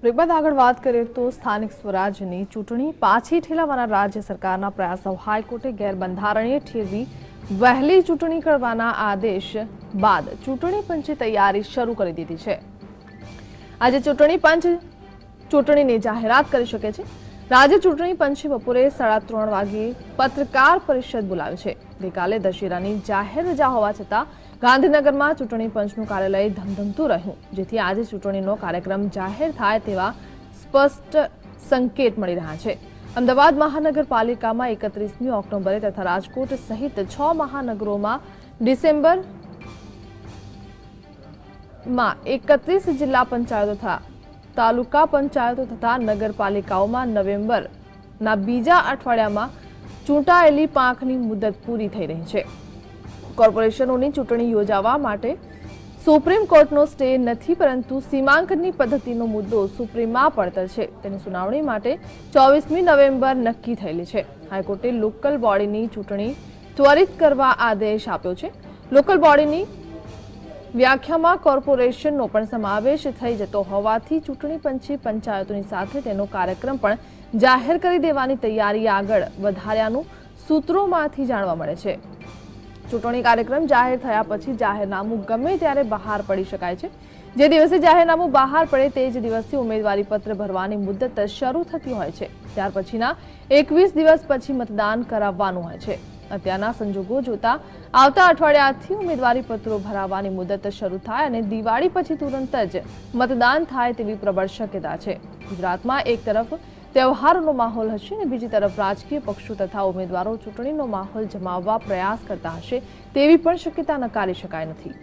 Break બાદ આગળ વાત કરીએ તો સ્થાનિક સ્વરાજ્યની ચૂંટણી પાછી ઠેલાવવાના રાજ્ય સરકારના પ્રયાસો હાઈકોર્ટે ગેરબંધારણીય ઠેરવી વહેલી ચૂંટણી કરવાના આદેશ બાદ ચૂંટણી પંચે તૈયારી શરૂ કરી દીધી છે। આજે ચૂંટણી પંચ ચૂંટણીની જાહેરાત કરી શકે છે। રાજ્ય ચૂંટણી પંચે બપોરે 3:30 વાગે પત્રકાર પરિષદ બોલાવી છે। ગઈકાલે દશેરાની જાહેર રજા હોવા છતાં ગાંધીનગરમાં ચૂંટણી પંચનું કાર્યાલય ધમધમતું રહ્યું, જેથી આજે ચૂંટણીનો કાર્યક્રમ જાહેર થાય તેવા સ્પષ્ટ સંકેત મળી રહ્યા છે। અમદાવાદ મહાનગરપાલિકામાં 31મી ઓક્ટોબરે તથા રાજકોટ સહિત 6 મહાનગરોમાં ડિસેમ્બરમાં 31 જિલ્લા પંચાયતો તથા તાલુકા પંચાયતો તથા નગરપાલિકાઓમાં નવેમ્બરના બીજા અઠવાડિયામાં ચૂંટાયેલી પાંખની મુદત પૂરી થઈ રહી છે। કોર્પોરેશનોની ચૂંટણી યોજવા માટે સુપ્રીમ કોર્ટનો સ્ટે નથી, પરંતુ સીમાંકનની પદ્ધતિનો મુદ્દો સુપ્રીમમાં પડતર છે। તેની સુનાવણી માટે 24મી નવેમ્બર નક્કી થયેલી છે। હાઈકોર્ટે લોકલ બોડીની ચૂંટણી ત્વરિત કરવા આદેશ આપ્યો છે। લોકલ બોડીની વ્યાખ્યામાં કોર્પોરેશનનો પણ સમાવેશ થઈ જતો હોવાથી ચૂંટણી પંચે પંચાયતોની સાથે તેનો કાર્યક્રમ પણ જાહેર કરી દેવાની તૈયારી આગળ વધાર્યાનું સૂત્રોમાંથી જાણવા મળે છે। ચૂંટણી કાર્યક્રમ જાહેર થયા પછી જાહેરનામું ગમે ત્યારે બહાર પડી શકાય છે। જે દિવસે જાહેરનામું બહાર પડે તે જ દિવસથી ઉમેદવારી પત્ર ભરવાની મુદત શરૂ થતી હોય છે। ત્યાર પછીના 21 દિવસ પછી મતદાન કરાવવાનું હોય છે। અત્યારના સંજોગો જોતા આવતા અઠવાડિયાથી ઉમેદવારી પત્રો ભરાવાની મુદત શરૂ થાય અને દિવાળી પછી તુરંત જ મતદાન થાય તેવી પ્રબળ શક્યતા છે। ગુજરાતમાં એક તરફ તહેવારોનો માહોલ હશે અને બીજી તરફ રાજકીય પક્ષો તથા ઉમેદવારો ચૂંટણીનો માહોલ જમાવવા પ્રયાસ કરતા હશે તેવી પણ શક્યતા નકારી શકાય નથી।